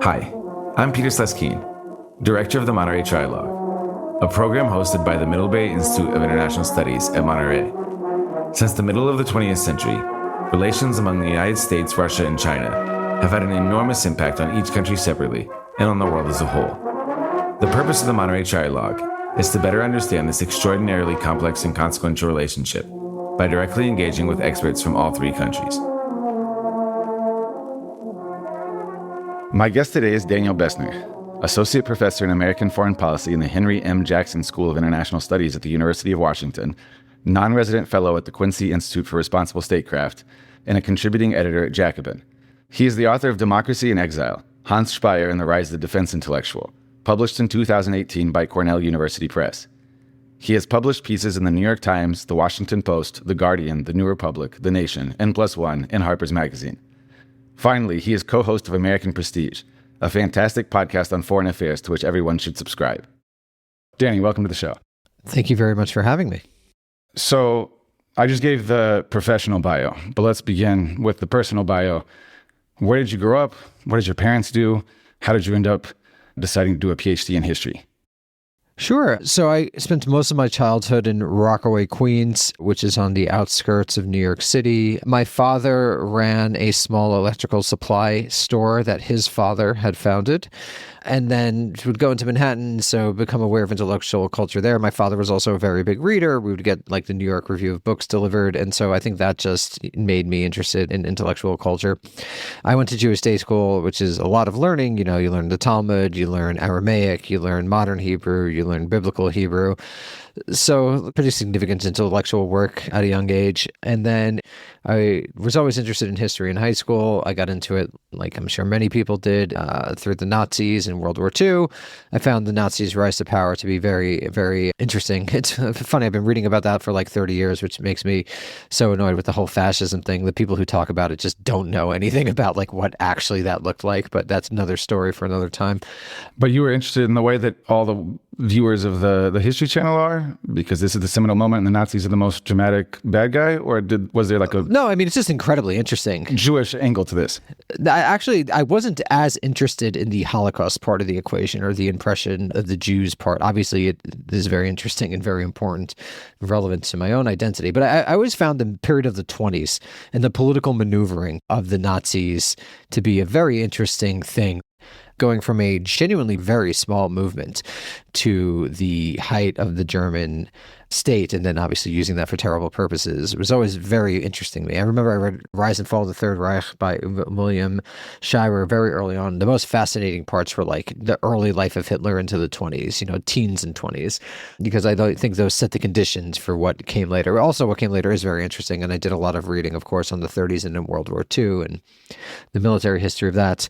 Hi, I'm Peter Sleskeen, Director of the Monterey Trilogue, a program hosted by the Middlebury Institute of International Studies at Monterey. Since the middle of the 20th century, relations among the United States, Russia, and China have had an enormous impact on each country separately and on the world as a whole. The purpose of the Monterey Trilogue is to better understand this extraordinarily complex and consequential relationship by directly engaging with experts from all three countries. My guest today is Daniel Bessner, Associate Professor in American Foreign Policy in the Henry M. Jackson School of International Studies at the University of Washington, non-resident fellow at the Quincy Institute for Responsible Statecraft, and a contributing editor at Jacobin. He is the author of Democracy in Exile, Hans Speyer and the Rise of the Defense Intellectual, published in 2018 by Cornell University Press. He has published pieces in the New York Times, the Washington Post, the Guardian, the New Republic, the Nation, N+1, and Harper's Magazine. Finally, he is co-host of American Prestige, a fantastic podcast on foreign affairs to which everyone should subscribe. Danny, welcome to the show. Thank you very much for having me. So I just gave the professional bio, but let's begin with the personal bio. Where did you grow up? What did your parents do? How did you end up deciding to do a PhD in history? Sure. So I spent most of my childhood in Rockaway, Queens, which is on the outskirts of New York City. My father ran a small electrical supply store that his father had founded, and then would go into Manhattan, so become aware of intellectual culture there. My father was also a very big reader. We would get like the New York Review of Books delivered, and so I think that just made me interested in intellectual culture. I went to Jewish day school, which is a lot of learning. You know, you learn the Talmud, you learn Aramaic, you learn modern Hebrew, you learn biblical Hebrew. So pretty significant intellectual work at a young age. And then I was always interested in history in high school. I got into it, like I'm sure many people did, through the Nazis in World War II. I found the Nazis' rise to power to be very, very interesting. It's funny, I've been reading about that for like 30 years, which makes me so annoyed with the whole fascism thing. The people who talk about it just don't know anything about like what actually that looked like, but that's another story for another time. But you were interested in the way that all the viewers of the History Channel are, because this is the seminal moment and the Nazis are the most dramatic bad guy, or was there like a... No, I mean, it's just incredibly interesting. Jewish angle to this? I wasn't as interested in the Holocaust part of the equation or the impression of the Jews part. Obviously, it is very interesting and very important, relevant to my own identity. But I always found the period of the 1920s and the political maneuvering of the Nazis to be a very interesting thing, going from a genuinely very small movement to the height of the German state, and then obviously using that for terrible purposes. It was always very interesting to me. I remember I read Rise and Fall of the Third Reich by William Shirer very early on. The most fascinating parts were like the early life of Hitler into the 1920s, you know, teens and 20s, because I think those set the conditions for what came later. Also, what came later is very interesting, and I did a lot of reading, of course, on the 1930s and in World War II and the military history of that.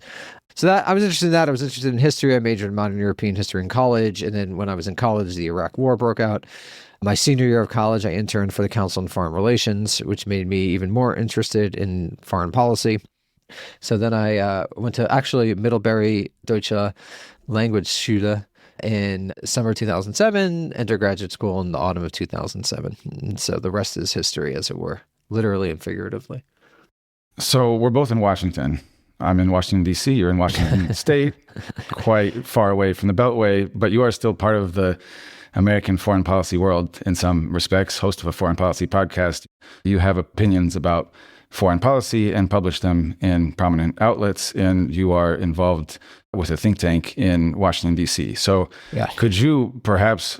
So that I was interested in that. I was interested in history. I majored in modern European history in college. And then when I was in college, the Iraq War broke out. My senior year of college, I interned for the Council on Foreign Relations, which made me even more interested in foreign policy. So then I went to actually Middlebury Deutsche Languageschule in summer 2007, entered graduate school in the autumn of 2007. And so the rest is history, as it were, literally and figuratively. So we're both in Washington. I'm in Washington, D.C. You're in Washington State, quite far away from the Beltway, but you are still part of the American foreign policy world in some respects, host of a foreign policy podcast. You have opinions about foreign policy and publish them in prominent outlets, and you are involved with a think tank in Washington, D.C. So Could you perhaps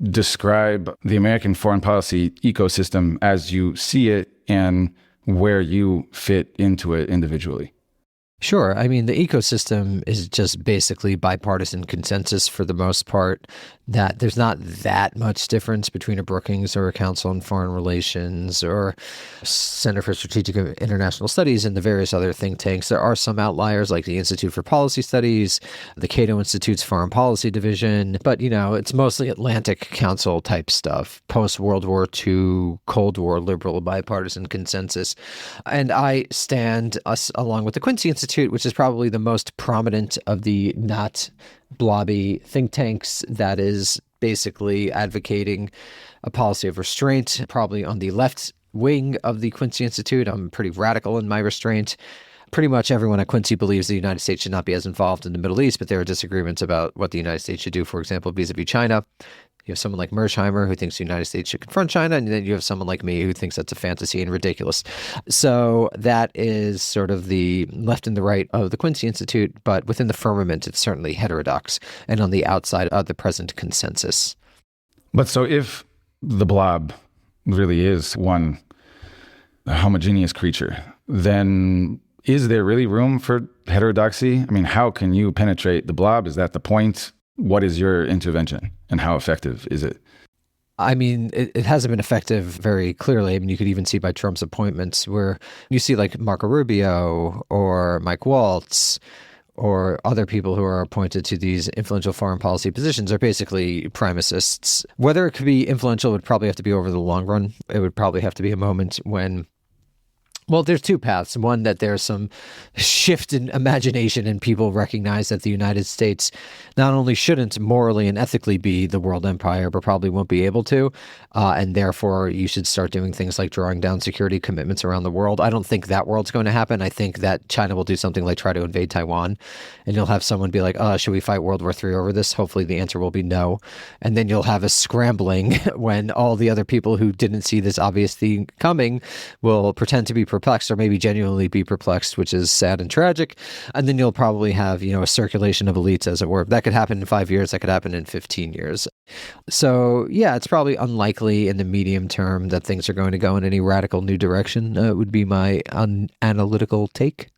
describe the American foreign policy ecosystem as you see it and where you fit into it individually? Sure. I mean, the ecosystem is just basically bipartisan consensus for the most part, that there's not that much difference between a Brookings or a Council on Foreign Relations or Center for Strategic International Studies and the various other think tanks. There are some outliers like the Institute for Policy Studies, the Cato Institute's Foreign Policy Division, but, you know, it's mostly Atlantic Council type stuff, post-World War II, Cold War, liberal bipartisan consensus. And I stand, along with the Quincy Institute, which is probably the most prominent of the not blobby think tanks that is basically advocating a policy of restraint, probably on the left wing of the Quincy Institute. I'm pretty radical in my restraint. pretty much everyone at Quincy believes the United States should not be as involved in the Middle East, but there are disagreements about what the United States should do, for example, vis-a-vis China. You have someone like Mersheimer who thinks the United States should confront China, and then you have someone like me who thinks that's a fantasy and ridiculous. So that is sort of the left and the right of the Quincy Institute, but within the firmament, it's certainly heterodox, and on the outside of the present consensus. But so if the blob really is one homogeneous creature, then is there really room for heterodoxy? I mean, how can you penetrate the blob? Is that the point? What is your intervention and how effective is it? I mean, it hasn't been effective very clearly. I mean, you could even see by Trump's appointments where you see like Marco Rubio or Mike Waltz or other people who are appointed to these influential foreign policy positions are basically primicists. Whether it could be influential would probably have to be over the long run. It would probably have to be a moment when, well, there's two paths. One, that there's some shift in imagination and people recognize that the United States not only shouldn't morally and ethically be the world empire, but probably won't be able to. And therefore, you should start doing things like drawing down security commitments around the world. I don't think that world's going to happen. I think that China will do something like try to invade Taiwan. And you'll have someone be like, should we fight World War III over this? Hopefully the answer will be no. And then you'll have a scrambling when all the other people who didn't see this obvious thing coming will pretend to be perplexed or maybe genuinely be perplexed, which is sad and tragic. And then you'll probably have, a circulation of elites, as it were. That could happen in 5 years. That could happen in 15 years. So, yeah, it's probably unlikely in the medium term that things are going to go in any radical new direction, would be my analytical take.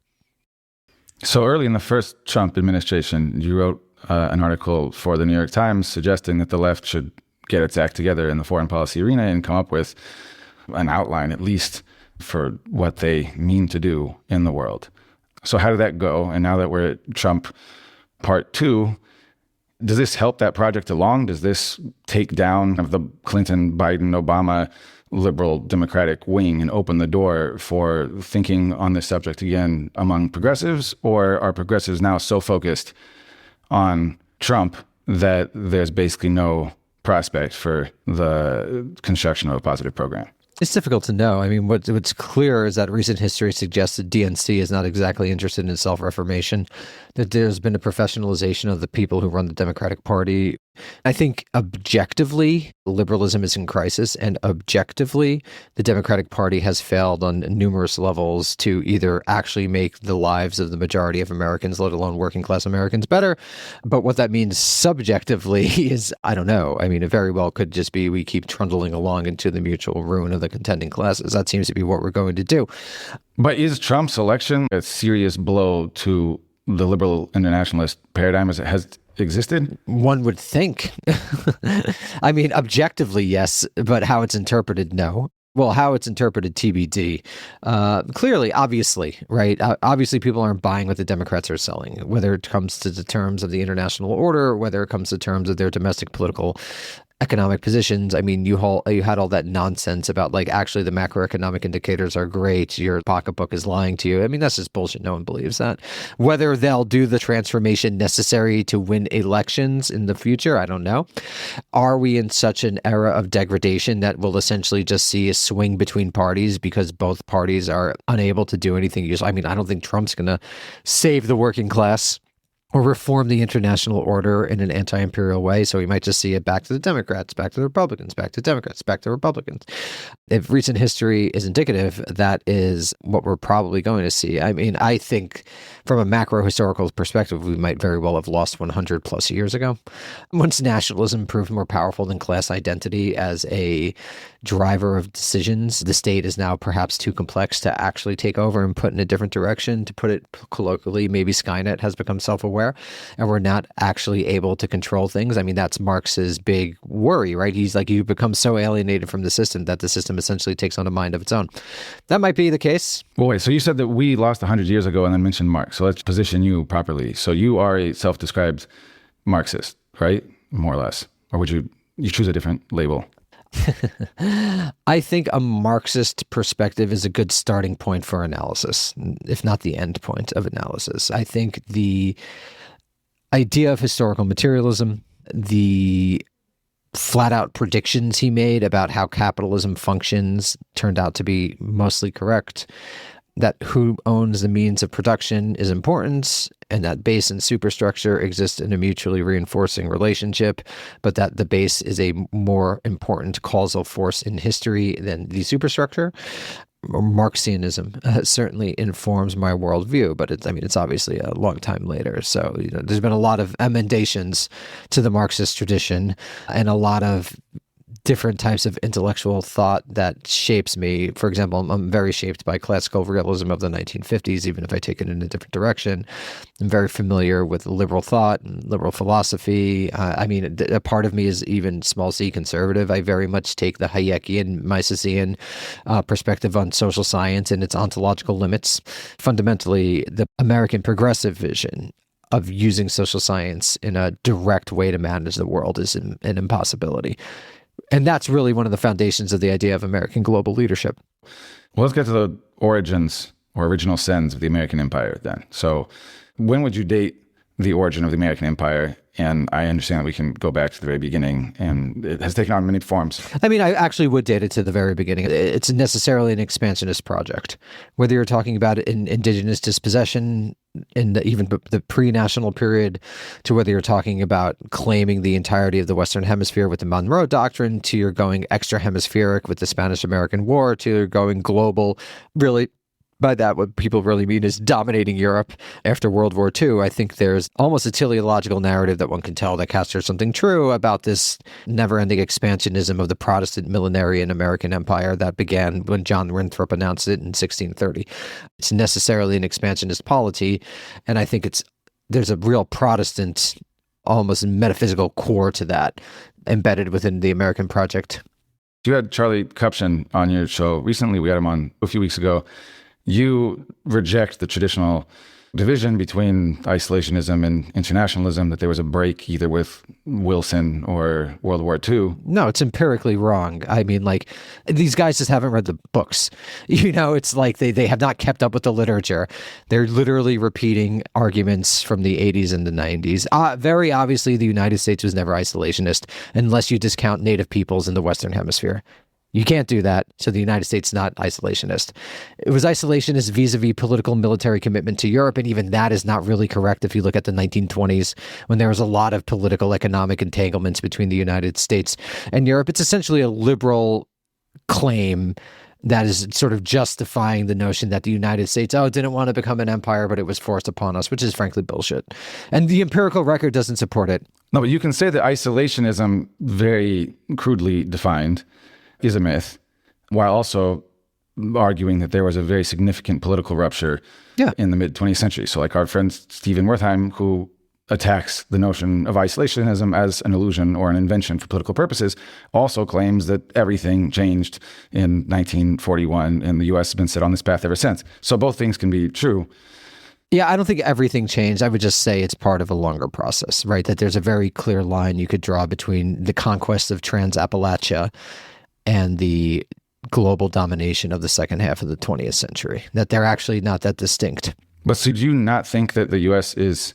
So early in the first Trump administration, you wrote an article for the New York Times suggesting that the left should get its act together in the foreign policy arena and come up with an outline, at least, for what they mean to do in the world. So how did that go? And now that we're at Trump part 2, does this help that project along? Does this take down the Clinton, Biden, Obama, liberal Democratic wing and open the door for thinking on this subject again among progressives? Or are progressives now so focused on Trump that there's basically no prospect for the construction of a positive program? It's difficult to know. I mean, what's clear is that recent history suggests that DNC is not exactly interested in self-reformation, that there's been a professionalization of the people who run the Democratic Party. I think objectively, liberalism is in crisis, and objectively, the Democratic Party has failed on numerous levels to either actually make the lives of the majority of Americans, let alone working class Americans, better. But what that means subjectively is, I don't know. I mean, it very well could just be we keep trundling along into the mutual ruin of the contending classes. That seems to be what we're going to do. But is Trump's election a serious blow to the liberal internationalist paradigm as it has existed? One would think. I mean, objectively, yes, but how it's interpreted, no. Well, how it's interpreted, TBD. Clearly, obviously, right? Obviously, people aren't buying what the Democrats are selling, whether it comes to the terms of the international order, whether it comes to terms of their domestic political economic positions. I mean, you had all that nonsense about like actually the macroeconomic indicators are great. Your pocketbook is lying to you. I mean, that's just bullshit. No one believes that. Whether they'll do the transformation necessary to win elections in the future, I don't know. Are we in such an era of degradation that we'll essentially just see a swing between parties because both parties are unable to do anything useful? I mean, I don't think Trump's going to save the working class or reform the international order in an anti-imperial way. So we might just see it back to the Democrats, back to the Republicans, back to Democrats, back to Republicans. If recent history is indicative, that is what we're probably going to see. I mean, I think from a macro historical perspective, we might very well have lost 100 plus years ago. Once nationalism proved more powerful than class identity as a driver of decisions, the state is now perhaps too complex to actually take over and put in a different direction. To put it colloquially, maybe Skynet has become self-aware and we're not actually able to control things. I mean, that's Marx's big worry, right? He's like, you become so alienated from the system that the system essentially takes on a mind of its own. That might be the case. Well, wait, so you said that we lost 100 years ago and then mentioned Marx. So let's position you properly. So you are a self-described Marxist, right? More or less. Or would you choose a different label? I think a Marxist perspective is a good starting point for analysis, if not the end point of analysis. I think the idea of historical materialism, the flat-out predictions he made about how capitalism functions turned out to be mostly correct. that who owns the means of production is important, and that base and superstructure exist in a mutually reinforcing relationship, but that the base is a more important causal force in history than the superstructure. Marxianism certainly informs my worldview, but it's obviously a long time later. So, there's been a lot of emendations to the Marxist tradition and a lot of different types of intellectual thought that shapes me. For example, I'm very shaped by classical realism of the 1950s, even if I take it in a different direction. I'm very familiar with liberal thought and liberal philosophy. A part of me is even small c conservative. I very much take the Hayekian, Misesian perspective on social science and its ontological limits. Fundamentally, the American progressive vision of using social science in a direct way to manage the world is an impossibility. And that's really one of the foundations of the idea of American global leadership. Well, let's get to the origins or original sins of the American empire then. So when would you date the origin of the American empire? And I understand that we can go back to the very beginning, and it has taken on many forms. I actually would date it to the very beginning. It's necessarily an expansionist project. Whether you're talking about indigenous dispossession in even the pre-national period, to whether you're talking about claiming the entirety of the Western Hemisphere with the Monroe Doctrine, to you're going extra-hemispheric with the Spanish-American War, to you're going global, really. By that, what people really mean is dominating Europe after World War II. I think there's almost a teleological narrative that one can tell that captures something true about this never-ending expansionism of the Protestant millenarian American empire that began when John Winthrop announced it in 1630. It's necessarily an expansionist polity, and I think there's a real Protestant, almost metaphysical core to that embedded within the American project. You had Charlie Kupchan on your show recently. We had him on a few weeks ago. You reject the traditional division between isolationism and internationalism, that there was a break either with Wilson or World War II. No, it's empirically wrong. These guys just haven't read the books. It's like they have not kept up with the literature. They're literally repeating arguments from the 80s and the 90s. Very obviously, the United States was never isolationist unless you discount native peoples in the Western Hemisphere. You can't do that. So the United States is not isolationist. It was isolationist vis-a-vis political military commitment to Europe. And even that is not really correct if you look at the 1920s, when there was a lot of political economic entanglements between the United States and Europe. It's essentially a liberal claim that is sort of justifying the notion that the United States, didn't want to become an empire, but it was forced upon us, which is frankly bullshit. And the empirical record doesn't support it. No, but you can say that isolationism, very crudely defined, is a myth, while also arguing that there was a very significant political rupture in the mid-20th century. So like our friend Stephen Wertheim, who attacks the notion of isolationism as an illusion or an invention for political purposes, also claims that everything changed in 1941 and the U.S. has been set on this path ever since. So both things can be true. Yeah, I don't think everything changed. I would just say it's part of a longer process, right? That there's a very clear line you could draw between the conquest of Trans-Appalachia and the global domination of the second half of the 20th century, that they're actually not that distinct. But so do you not think that the U.S. is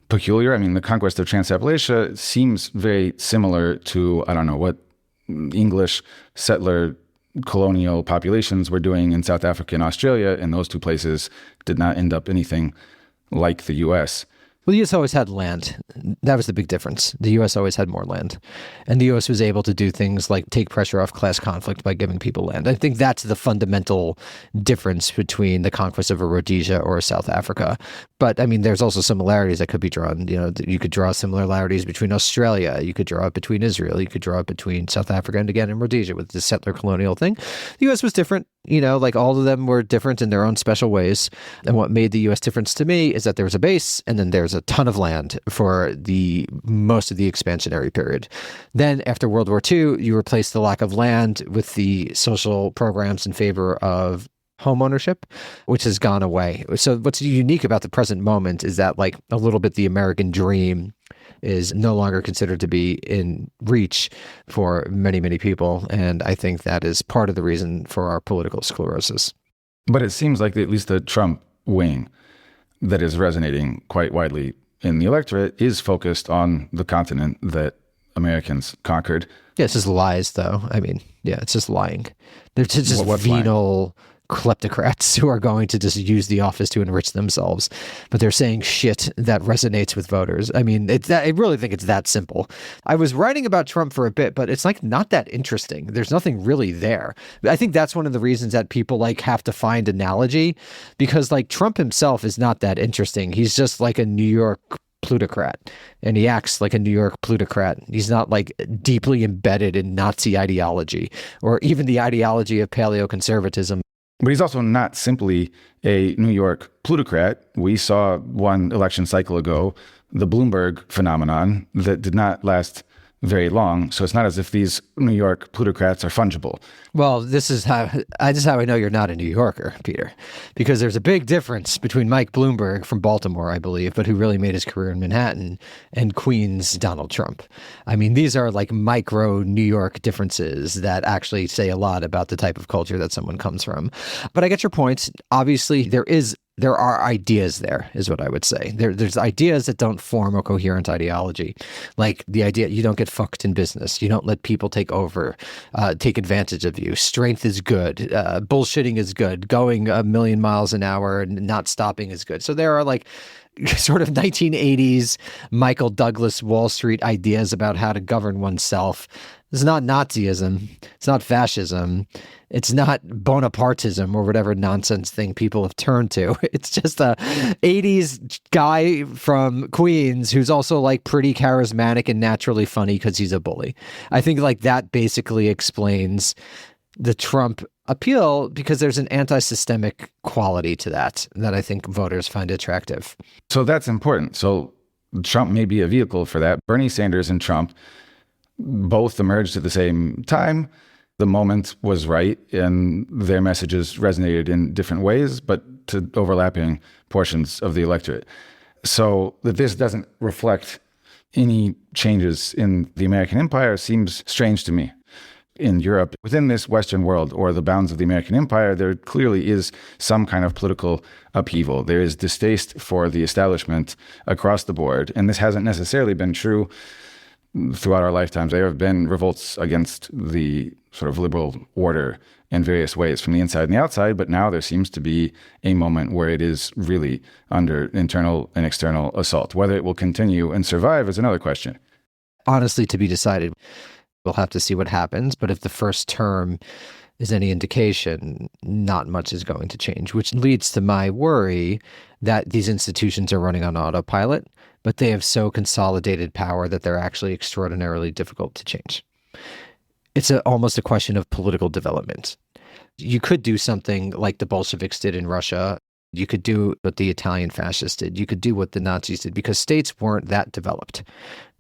peculiar? The conquest of Trans-Appalachia seems very similar to, I don't know, what English settler colonial populations were doing in South Africa and Australia, and those two places did not end up anything like the U.S. Well, the U.S. always had land. That was the big difference. The U.S. always had more land. And the U.S. was able to do things like take pressure off class conflict by giving people land. I think that's the fundamental difference between the conquest of a Rhodesia or a South Africa. But, there's also similarities that could be drawn. You could draw similarities between Australia. You could draw it between Israel. You could draw it between South Africa and, again, in Rhodesia with the settler colonial thing. The U.S. was different. All of them were different in their own special ways. And what made the U.S. difference to me is that there was a base, and then there's a ton of land for the most of the expansionary period. Then after World War II, you replaced the lack of land with the social programs in favor of home ownership, which has gone away. So what's unique about the present moment is that a little bit the American dream is no longer considered to be in reach for many, many people. And I think that is part of the reason for our political sclerosis. But it seems like at least the Trump wing that is resonating quite widely in the electorate is focused on the continent that Americans conquered. Yeah, it's just lies, though. It's just lying. They're just venal kleptocrats who are going to just use the office to enrich themselves, but they're saying shit that resonates with voters. I mean, I really think it's that simple. I was writing about Trump for a bit, but it's like not that interesting. There's nothing really there. I think that's one of the reasons that people like have to find analogy, because like Trump himself is not that interesting. He's just like a New York plutocrat, and he acts like a New York plutocrat. He's not like deeply embedded in Nazi ideology or even the ideology of paleoconservatism. But he's also not simply a New York plutocrat. We saw one election cycle ago, the Bloomberg phenomenon that did not last very long. So it's not as if these New York plutocrats are fungible. Well, this is how I know you're not a New Yorker, Peter, because there's a big difference between Mike Bloomberg from Baltimore, I believe, but who really made his career in Manhattan, and Queens Donald Trump. I mean, these are like micro New York differences that actually say a lot about the type of culture that someone comes from. But I get your point. Obviously, there are ideas there, is what I would say. There's ideas that don't form a coherent ideology, like the idea you don't get fucked in business. You don't let people take advantage of you. Strength is good. Bullshitting is good. Going a million miles an hour and not stopping is good. So there are like sort of 1980s Michael Douglas Wall Street ideas about how to govern oneself. It's not Nazism. It's not fascism. It's not Bonapartism or whatever nonsense thing people have turned to. It's just a 80s guy from Queens who's also like pretty charismatic and naturally funny because he's a bully. I think like that basically explains the Trump appeal, because there's an anti-systemic quality to that I think voters find attractive. So that's important. So Trump may be a vehicle for that. Bernie Sanders and Trump both emerged at the same time. The moment was right, and their messages resonated in different ways, but to overlapping portions of the electorate. So that this doesn't reflect any changes in the American empire seems strange to me. In Europe, within this Western world or the bounds of the American empire, there clearly is some kind of political upheaval. There is distaste for the establishment across the board, and this hasn't necessarily been true throughout our lifetimes. There have been revolts against the sort of liberal order in various ways from the inside and the outside, but now there seems to be a moment where it is really under internal and external assault. Whether it will continue and survive is another question. Honestly, to be decided. We'll have to see what happens, but if the first term is any indication, not much is going to change, which leads to my worry that these institutions are running on autopilot, but they have so consolidated power that they're actually extraordinarily difficult to change. It's almost a question of political development. You could do something like the Bolsheviks did in Russia. You could do what the Italian fascists did. You could do what the Nazis did, because states weren't that developed.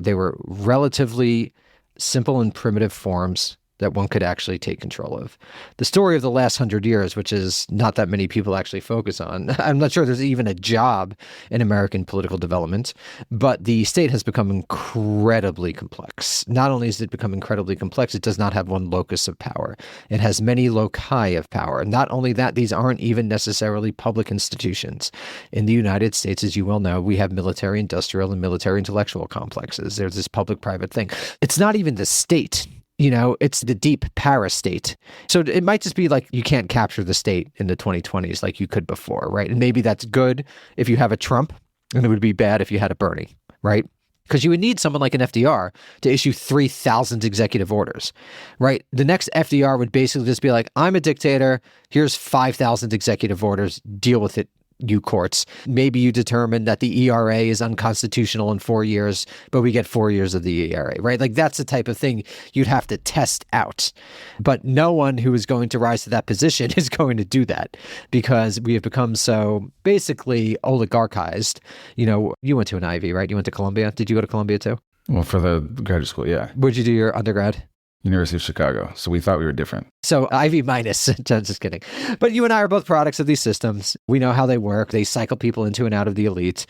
They were relatively simple and primitive forms that one could actually take control of. The story of the last 100 years, which is not that many people actually focus on. I'm not sure there's even a job in American political development, but the state has become incredibly complex. Not only has it become incredibly complex, it does not have one locus of power. It has many loci of power. Not only that, these aren't even necessarily public institutions. In the United States, as you well know, we have military industrial and military intellectual complexes. There's this public-private thing. It's not even the state. You know, it's the deep parastate. So it might just be like you can't capture the state in the 2020s like you could before, right? And maybe that's good if you have a Trump, and it would be bad if you had a Bernie, right? Because you would need someone like an FDR to issue 3,000 executive orders, right? The next FDR would basically just be like, I'm a dictator. Here's 5,000 executive orders. Deal with it, you courts. Maybe you determine that the ERA is unconstitutional in 4 years, but we get 4 years of the ERA, right? Like that's the type of thing you'd have to test out. But no one who is going to rise to that position is going to do that, because we have become so basically oligarchized. You know, you went to an Ivy, right? You went to Columbia. Did you go to Columbia too? Well, for the graduate school, yeah. Where'd you do your undergrad? University of Chicago. So we thought we were different. So Ivy minus, just kidding. But you and I are both products of these systems. We know how they work. They cycle people into and out of the elite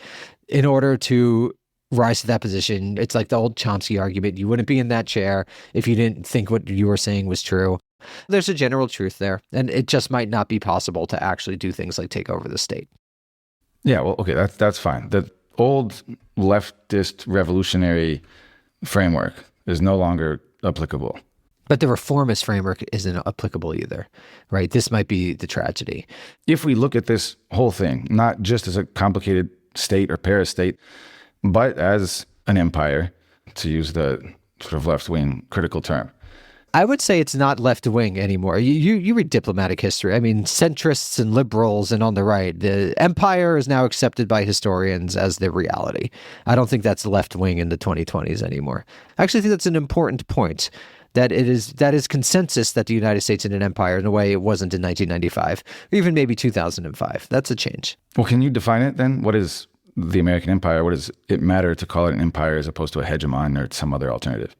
in order to rise to that position. It's like the old Chomsky argument. You wouldn't be in that chair if you didn't think what you were saying was true. There's a general truth there, and it just might not be possible to actually do things like take over the state. Yeah, well, okay, that's fine. The old leftist revolutionary framework is no longer applicable. But the reformist framework isn't applicable either, right? This might be the tragedy. If we look at this whole thing, not just as a complicated state or parastate, but as an empire, to use the sort of left-wing critical term. I would say it's not left-wing anymore. You read diplomatic history. I mean, centrists and liberals and on the right, the empire is now accepted by historians as the reality. I don't think that's left-wing in the 2020s anymore. I actually think that's an important point, that is consensus that the United States is an empire in a way it wasn't in 1995, or even maybe 2005. That's a change. Well, can you define it then? What is the American empire? What does it matter to call it an empire as opposed to a hegemon or some other alternative?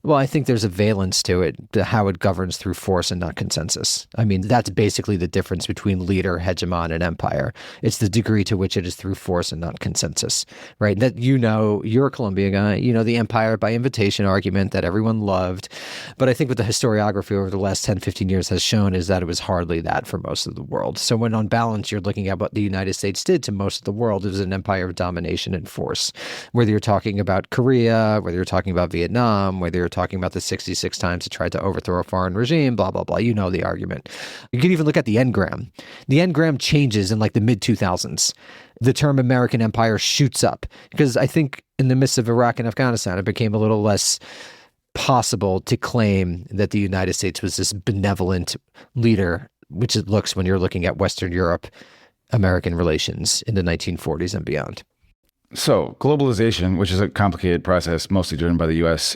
Well, I think there's a valence to it, to how it governs through force and not consensus. I mean, that's basically the difference between leader, hegemon, and empire. It's the degree to which it is through force and not consensus, right? That, you're a Columbia guy, the empire by invitation argument that everyone loved. But I think what the historiography over the last 10, 15 years has shown is that it was hardly that for most of the world. So when on balance, you're looking at what the United States did to most of the world, it was an empire of domination and force. Whether you're talking about Korea, whether you're talking about Vietnam, whether you're talking about the 66 times it tried to overthrow a foreign regime, blah, blah, blah. You know the argument. You can even look at the engram. The engram changes in like the mid-2000s. The term American empire shoots up because I think in the midst of Iraq and Afghanistan, it became a little less possible to claim that the United States was this benevolent leader, which it looks when you're looking at Western Europe, American relations in the 1940s and beyond. So globalization, which is a complicated process mostly driven by the U.S.,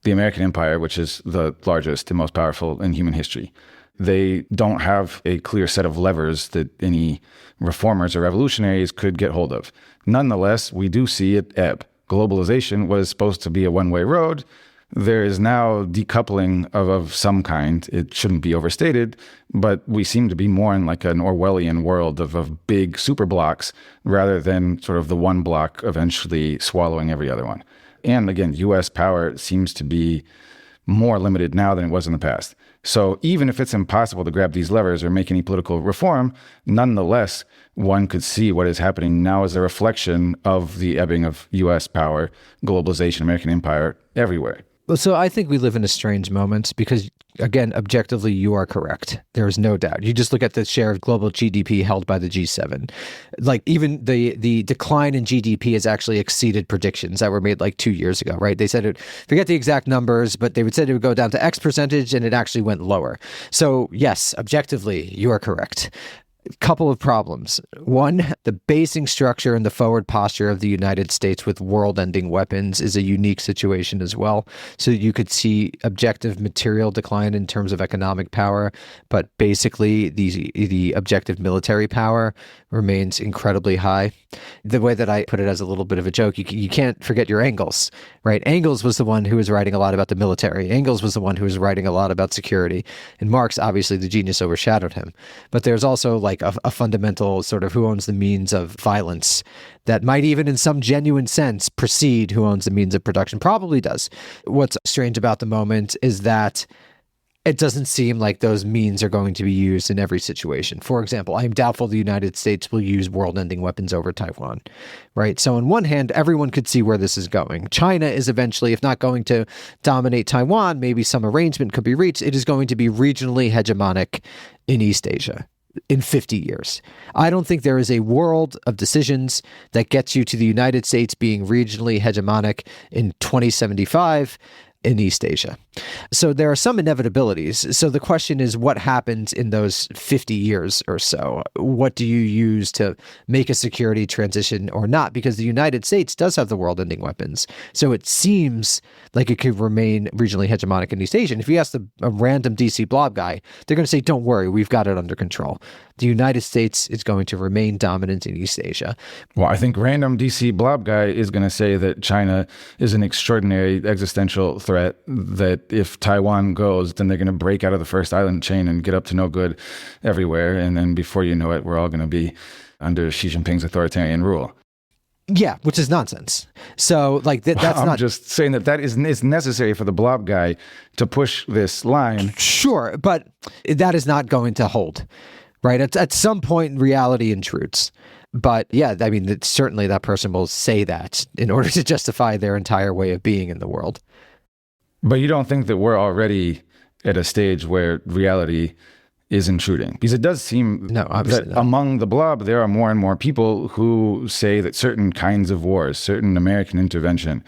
the American empire, which is the largest and most powerful in human history, they don't have a clear set of levers that any reformers or revolutionaries could get hold of. Nonetheless, we do see it ebb. Globalization was supposed to be a one-way road. There is now decoupling of some kind. It shouldn't be overstated, but we seem to be more in like an Orwellian world of big super blocks rather than sort of the one block eventually swallowing every other one. And again, U.S. power seems to be more limited now than it was in the past. So even if it's impossible to grab these levers or make any political reform, nonetheless, one could see what is happening now as a reflection of the ebbing of U.S. power, globalization, American empire everywhere. Well, so I think we live in a strange moment because, again, objectively, you are correct. There is no doubt. You just look at the share of global GDP held by the G7. Like even the decline in GDP has actually exceeded predictions that were made like 2 years ago, right? They said forget the exact numbers, but they would say it would go down to X percentage and it actually went lower. So yes, objectively, you are correct. Couple of problems. One, the basing structure and the forward posture of the United States with world-ending weapons is a unique situation as well. So you could see objective material decline in terms of economic power, but basically the objective military power remains incredibly high. The way that I put it as a little bit of a joke, you can't forget your Engels, right? Engels was the one who was writing a lot about the military. Engels was the one who was writing a lot about security. And Marx, obviously, the genius overshadowed him. But there's also like a fundamental sort of who owns the means of violence that might even in some genuine sense precede who owns the means of production. Probably does. What's strange about the moment is that it doesn't seem like those means are going to be used in every situation. For example, I am doubtful the United States will use world-ending weapons over Taiwan, right? So on one hand, everyone could see where this is going. China is eventually, if not going to dominate Taiwan, maybe some arrangement could be reached. It is going to be regionally hegemonic in East Asia in 50 years. I don't think there is a world of decisions that gets you to the United States being regionally hegemonic in 2075 in East Asia. So there are some inevitabilities. So the question is, what happens in those 50 years or so? What do you use to make a security transition or not? Because the United States does have the world-ending weapons. So it seems like it could remain regionally hegemonic in East Asia. And if you ask a random DC blob guy, they're going to say, don't worry, we've got it under control. The United States is going to remain dominant in East Asia. Well, I think random DC blob guy is going to say that China is an extraordinary existential threat, that if Taiwan goes, then they're going to break out of the first island chain and get up to no good everywhere. And then before you know it, we're all going to be under Xi Jinping's authoritarian rule. Yeah, which is nonsense. So like that's I'm not just saying that is necessary for the blob guy to push this line. Sure, but that is not going to hold. Right. At some point, reality intrudes. But yeah, I mean, certainly that person will say that in order to justify their entire way of being in the world. But you don't think that we're already at a stage where reality is intruding? Because it does seem that among the blob, there are more and more people who say that certain kinds of wars, certain American intervention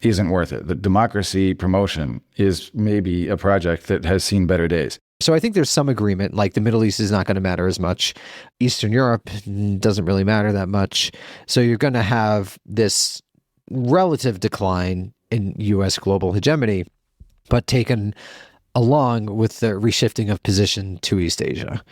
isn't worth it. That democracy promotion is maybe a project that has seen better days. So I think there's some agreement, like the Middle East is not going to matter as much. Eastern Europe doesn't really matter that much. So you're going to have this relative decline in U.S. global hegemony, but taken along with the reshifting of position to East Asia.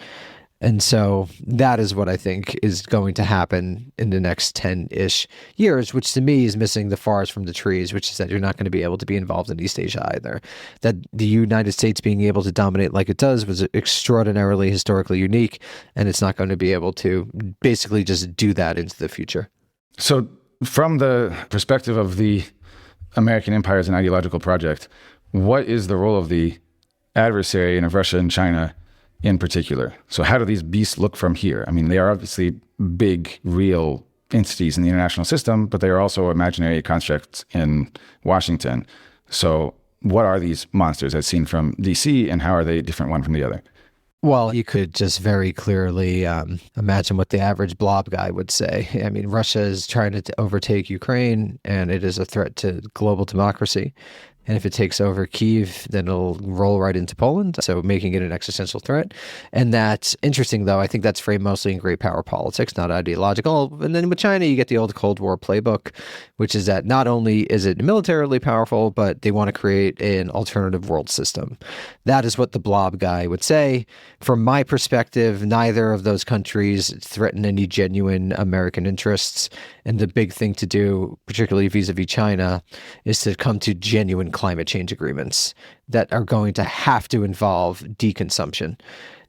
And so that is what I think is going to happen in the next 10-ish years, which to me is missing the forest from the trees, which is that you're not going to be able to be involved in East Asia either. That the United States being able to dominate like it does was extraordinarily historically unique, and it's not going to be able to basically just do that into the future. So from the perspective of the American empire as an ideological project, what is the role of the adversary and of Russia and China in particular? So how do these beasts look from here? I mean, they are obviously big, real entities in the international system, but they are also imaginary constructs in Washington. So what are these monsters as seen from DC, and how are they different one from the other? Well, you could just very clearly imagine what the average blob guy would say. I mean, Russia is trying to overtake Ukraine, and it is a threat to global democracy. And if it takes over Kyiv, then it'll roll right into Poland, so making it an existential threat. And that's interesting, though. I think that's framed mostly in great power politics, not ideological. And then with China, you get the old Cold War playbook, which is that not only is it militarily powerful, but they want to create an alternative world system. That is what the blob guy would say. From my perspective, neither of those countries threaten any genuine American interests. And the big thing to do, particularly vis-a-vis China, is to come to genuine climate change agreements that are going to have to involve deconsumption,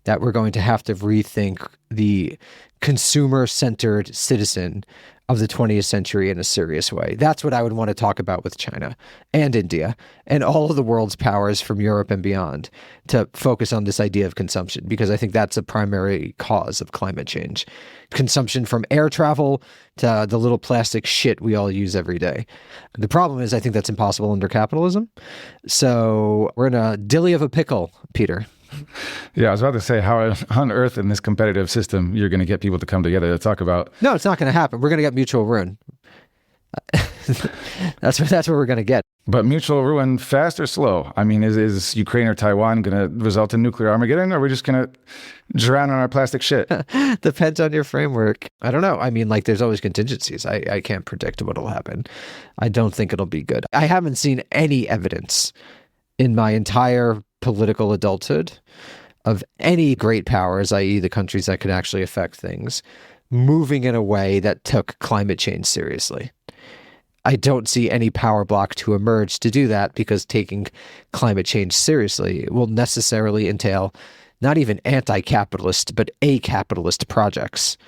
that we're going to have to rethink the consumer-centered citizen of the 20th century in a serious way. That's what I would want to talk about with China and India and all of the world's powers from Europe and beyond, to focus on this idea of consumption, because I think that's a primary cause of climate change. Consumption, from air travel to the little plastic shit we all use every day. The problem is I think that's impossible under capitalism. So we're in a dilly of a pickle, Peter. Yeah, I was about to say, how on earth in this competitive system you're going to get people to come together to talk about... No, it's not going to happen. We're going to get mutual ruin. That's what we're going to get. But mutual ruin, fast or slow? I mean, is Ukraine or Taiwan going to result in nuclear Armageddon, or are we just going to drown on our plastic shit? Depends on your framework. I don't know. I mean, like, there's always contingencies. I can't predict what will happen. I don't think it'll be good. I haven't seen any evidence in my entire political adulthood of any great powers, i.e. the countries that could actually affect things, moving in a way that took climate change seriously. I don't see any power block to emerge to do that, because taking climate change seriously will necessarily entail not even anti-capitalist, but a-capitalist projects.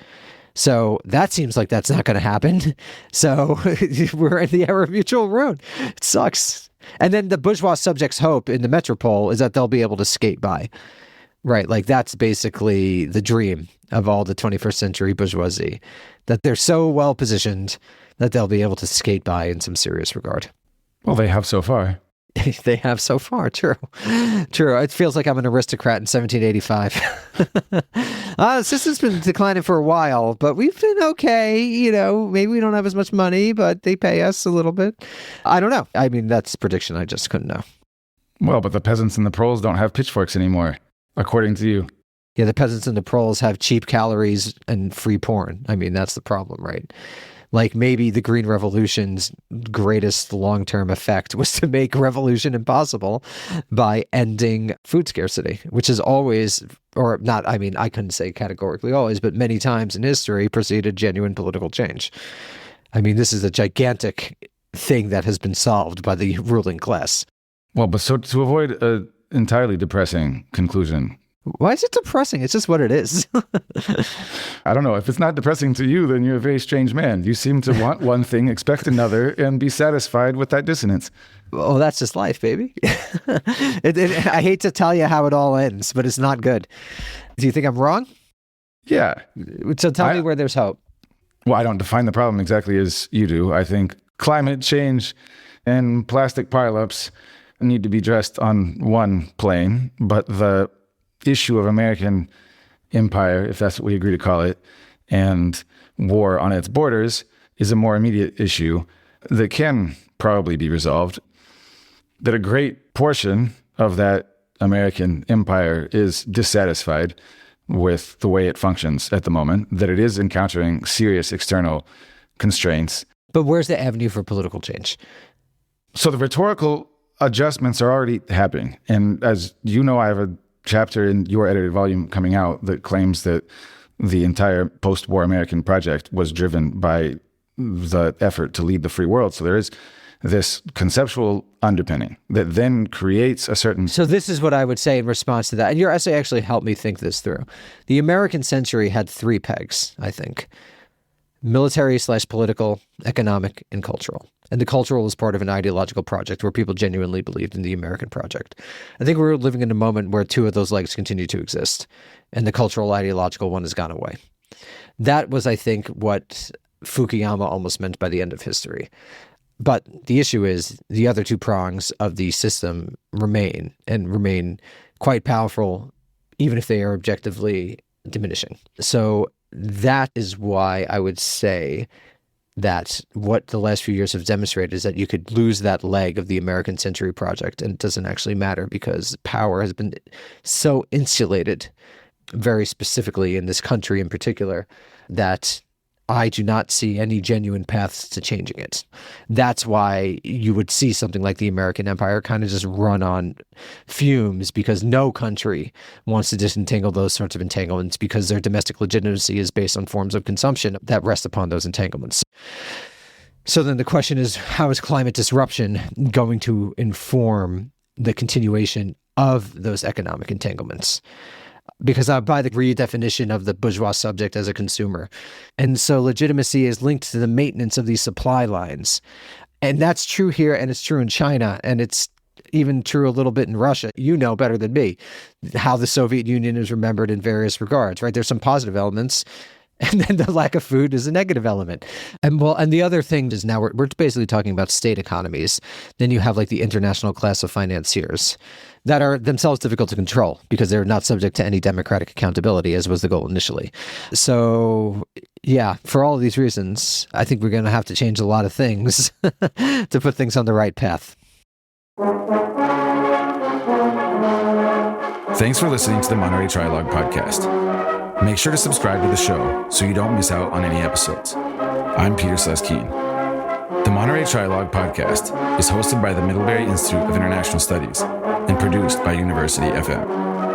So that seems like that's not going to happen. So we're in the era of mutual ruin. It sucks. And then the bourgeois subject's hope in the metropole is that they'll be able to skate by. Right, like that's basically the dream of all the 21st century bourgeoisie, that they're so well positioned that they'll be able to skate by in some serious regard. Well, they have so far. They have so far, true. True. It feels like I'm an aristocrat in 1785. The system's been declining for a while, but we've been okay. You know, maybe we don't have as much money, but they pay us a little bit. I don't know. I mean, that's a prediction. I just couldn't know. Well, but the peasants and the proles don't have pitchforks anymore, according to you. Yeah, the peasants and the proles have cheap calories and free porn. I mean, that's the problem, right? Like, maybe the Green Revolution's greatest long-term effect was to make revolution impossible by ending food scarcity, which is always, or not, I mean, I couldn't say categorically always, but many times in history preceded genuine political change. I mean, this is a gigantic thing that has been solved by the ruling class. Well, but so to avoid an entirely depressing conclusion... Why is it depressing? It's just what it is. I don't know. If it's not depressing to you, then you're a very strange man. You seem to want one thing, expect another, and be satisfied with that dissonance. Well, that's just life, baby. I hate to tell you how it all ends, but it's not good. Do you think I'm wrong? Yeah. So tell me where there's hope. Well, I don't define the problem exactly as you do. I think climate change and plastic pileups need to be addressed on one plane, but the issue of American empire, if that's what we agree to call it, and war on its borders is a more immediate issue that can probably be resolved. That a great portion of that American empire is dissatisfied with the way it functions at the moment, that it is encountering serious external constraints. But where's the avenue for political change? So the rhetorical adjustments are already happening. And as you know, I have a chapter in your edited volume coming out that claims that the entire post-war American project was driven by the effort to lead the free world. So there is this conceptual underpinning that then creates a certain... So this is what I would say in response to that. And your essay actually helped me think this through. The American century had 3 pegs, I think. Military/political, economic, and cultural. And the cultural was part of an ideological project where people genuinely believed in the American project. I think we're living in a moment where 2 of those legs continue to exist, and the cultural ideological one has gone away. That was, I think, what Fukuyama almost meant by the end of history. But the issue is the other 2 prongs of the system remain quite powerful, even if they are objectively diminishing. So that is why I would say that what the last few years have demonstrated is that you could lose that leg of the American century project and it doesn't actually matter because power has been so insulated, very specifically in this country in particular, that I do not see any genuine paths to changing it. That's why you would see something like the American empire kind of just run on fumes because no country wants to disentangle those sorts of entanglements because their domestic legitimacy is based on forms of consumption that rest upon those entanglements. So then the question is, how is climate disruption going to inform the continuation of those economic entanglements? Because I buy the redefinition of the bourgeois subject as a consumer. And so legitimacy is linked to the maintenance of these supply lines. And that's true here, and it's true in China, and it's even true a little bit in Russia. You know better than me how the Soviet Union is remembered in various regards, right? There's some positive elements, and then the lack of food is a negative element. And the other thing is now we're basically talking about state economies. Then you have like the international class of financiers that are themselves difficult to control because they're not subject to any democratic accountability, as was the goal initially. So yeah, for all of these reasons, I think we're going to have to change a lot of things to put things on the right path. Thanks for listening to the Monterey Trilogue podcast. Make sure to subscribe to the show so you don't miss out on any episodes. I'm Peter Sleskeen. The Monterey Trilogue podcast is hosted by the Middlebury Institute of International Studies and produced by University FM.